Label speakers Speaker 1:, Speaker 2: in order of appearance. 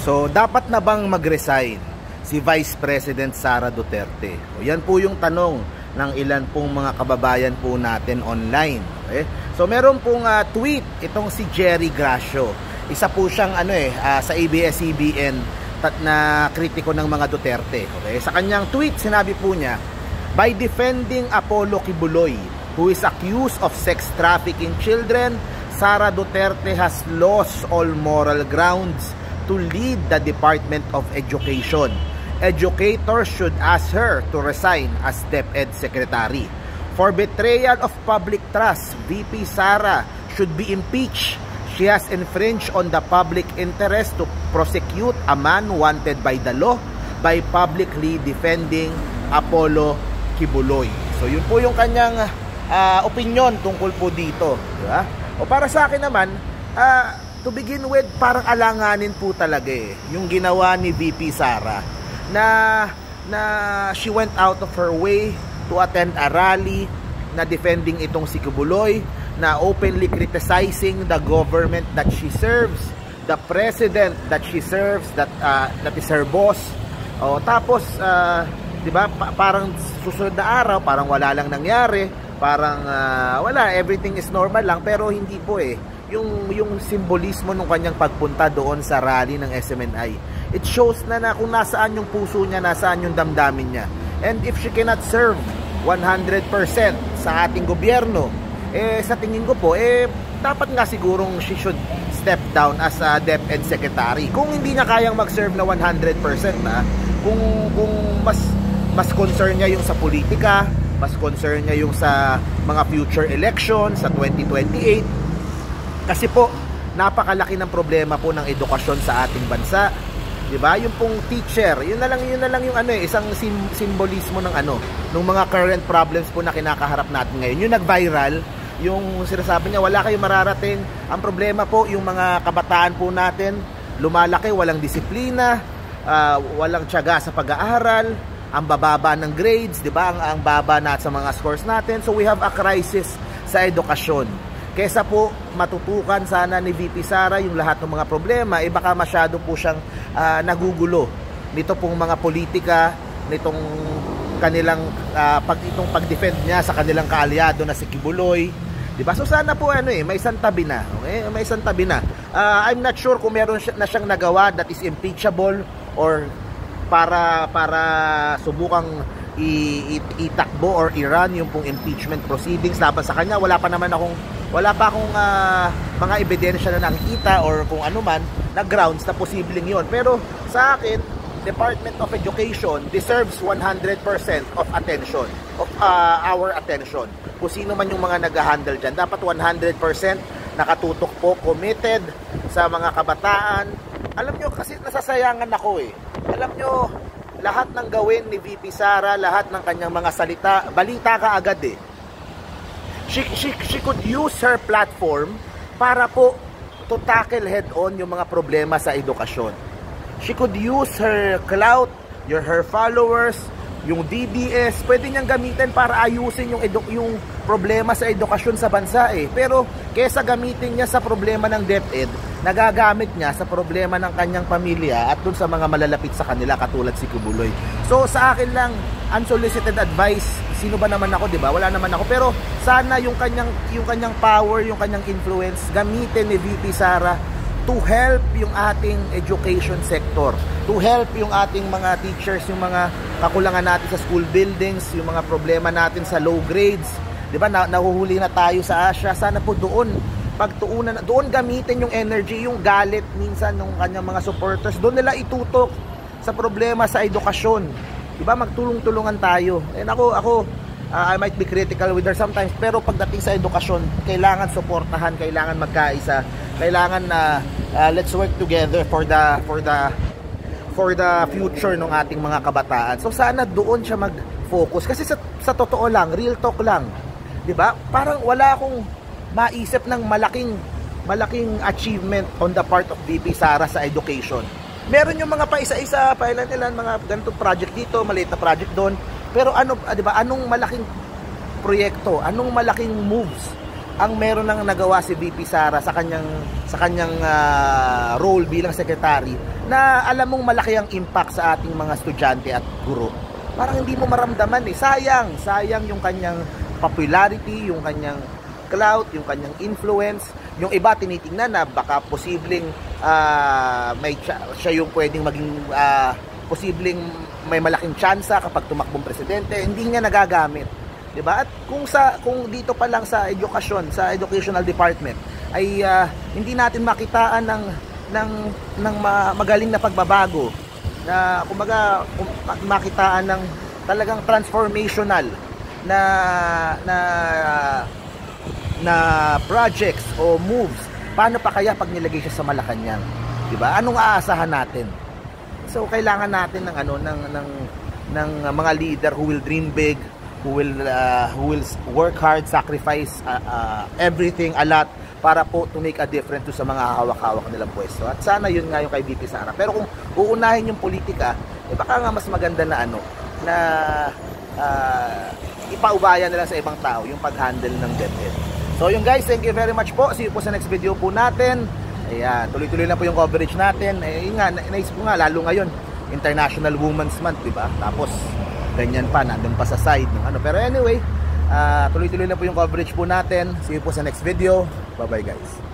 Speaker 1: So, dapat na bang mag-resign si Vice President Sara Duterte? O, yan po yung tanong ng ilan pong mga kababayan po natin online. Okay? So, meron pong tweet itong si Jerry Gracio. Isa po siyang sa ABS-CBN na kritiko ng mga Duterte. Okay? Sa kanyang tweet, sinabi po niya, by defending Apollo Kibuloy, who is accused of sex trafficking children, Sara Duterte has lost all moral grounds to lead the Department of Education. Educators should ask her to resign as DepEd Secretary. For betrayal of public trust, VP Sara should be impeached. She has infringed on the public interest to prosecute a man wanted by the law by publicly defending Apollo Kibuloy. So yun po yung kanyang opinion tungkol po dito, di ba? O para sa akin naman, to begin with, parang alanganin po talaga yung ginawa ni VP Sara na she went out of her way to attend a rally na defending itong si Kibuloy, na openly criticizing the government that she serves, the president that she serves, that is her boss. O tapos, di ba, parang susunod na araw, parang wala lang nangyari, parang wala, everything is normal lang, pero hindi po yung simbolismo ng kanyang pagpunta doon sa rally ng SMNI. It shows na kung nasaan yung puso niya, nasaan yung damdamin niya. And if she cannot serve 100% sa ating gobyerno, sa tingin ko po, dapat nga sigurong she should step down as a DepEd Secretary. Kung hindi niya kayang mag-serve na 100%, kung mas concern niya yung sa politika, mas concern niya yung sa mga future elections sa 2028, kasi po napakalaki ng problema po ng edukasyon sa ating bansa, 'di ba? Yung pong teacher, yun na lang yung isang simbolismo ng ng mga current problems po na kinakaharap natin ngayon. Yung nag-viral, yung sinasabi niya wala kayong mararating. Ang problema po yung mga kabataan po natin, lumalaki walang disiplina, walang tiyaga sa pag-aaral, ang bababa ng grades, 'di ba? Ang baba na sa mga scores natin. So we have a crisis sa edukasyon. Kesa po matutukan sana ni VP Sara yung lahat ng mga problema, baka masyado po siyang nagugulo nito pong mga politika, nitong kanilang pag-defend niya sa kanilang kaalyado na si Kibuloy, di ba? So sana po may isang tabi na, okay? May isang tabi na. I'm not sure kung meron na siyang nagawa that is impeachable or para subukang itakbo or i-run yung pong impeachment proceedings laban sa kanya. Wala pa akong mga ebidensya na nakikita or kung ano man na grounds na posibleng yon. Pero sa akin, Department of Education deserves 100% of attention, of our attention. Kung sino man yung mga nag-handle dyan, dapat 100% nakatutok po, committed sa mga kabataan. Alam nyo, kasi nasasayangan ako Alam nyo, lahat ng gawin ni VP Sara, lahat ng kanyang mga salita, balita ka agad She could use her platform para po to tackle head on yung mga problema sa edukasyon. She could use her clout, her followers, yung DDS, pwede niyang gamitin para ayusin yung problema sa edukasyon sa bansa Pero kesa gamitin niya sa problema ng DepEd, nagagamit niya sa problema ng kanyang pamilya at dun sa mga malalapit sa kanila katulad si Kibuloy. So sa akin lang, unsolicited advice, sino ba naman ako, 'di ba? Wala naman ako, pero sana yung kanyang power, yung kanyang influence gamitin ni VP Sara to help yung ating education sector, to help yung ating mga teachers, yung mga kakulangan natin sa school buildings, yung mga problema natin sa low grades, 'di ba? Nahuhuli na tayo sa Asia. Sana po doon doon gamitin yung energy, yung galit minsan ng kanyang mga supporters, doon nila itutok sa problema sa edukasyon. Diba, magtulong-tulungan tayo. And ako I might be critical with her sometimes, pero pagdating sa edukasyon, kailangan suportahan, kailangan magkaisa, kailangan na let's work together for the future ng ating mga kabataan. So sana doon siya mag-focus kasi sa totoo lang, real talk lang. 'Di ba? Parang wala akong maisip ng malaking achievement on the part of VP Sara sa education. Meron yung mga paisa-isa, pailan-ilan, mga ganitong project dito, maliit na project doon. Pero 'di ba, anong malaking proyekto, anong malaking moves ang meron nang nagawa si VP Sara sa kanyang role bilang secretary, na alam mong malaki ang impact sa ating mga estudyante at guro. Parang hindi mo maramdaman eh. Sayang yung kanyang popularity, yung kanyang clout, yung kanyang influence. Yung iba tinitingnan na baka posibleng siya yung pwedeng maging posibleng may malaking tsansa kapag tumakbong presidente. Hindi niya nagagamit, 'di ba? At kung dito pa lang sa edukasyon, sa educational department ay hindi natin makitaan ng magaling na pagbabago, na kumbaga makitaan ng talagang transformational na projects o moves, paano pa kaya pag nilagay siya sa Malacanang, 'di ba? Anong aasahan natin? So kailangan natin ng mga leader who will dream big, who will work hard, sacrifice everything, a lot, para po to make a difference sa mga hawak-hawak nilang pwesto. At sana yun nga yung kay VP Sara. Pero kung uunahin yung politika, baka nga mas maganda na ipaubayan nila sa ibang tao yung pag-handle ng DepEd. So yun guys, thank you very much po. See you po sa next video po natin. Ayan, tuloy-tuloy na po yung coverage natin. Yun nga, naisip ko nga, lalo ngayon, International Women's Month, diba? Tapos, ganyan pa, nandun pa sa side ng ano. Pero anyway, tuloy-tuloy na po yung coverage po natin. See you po sa next video. Bye-bye guys.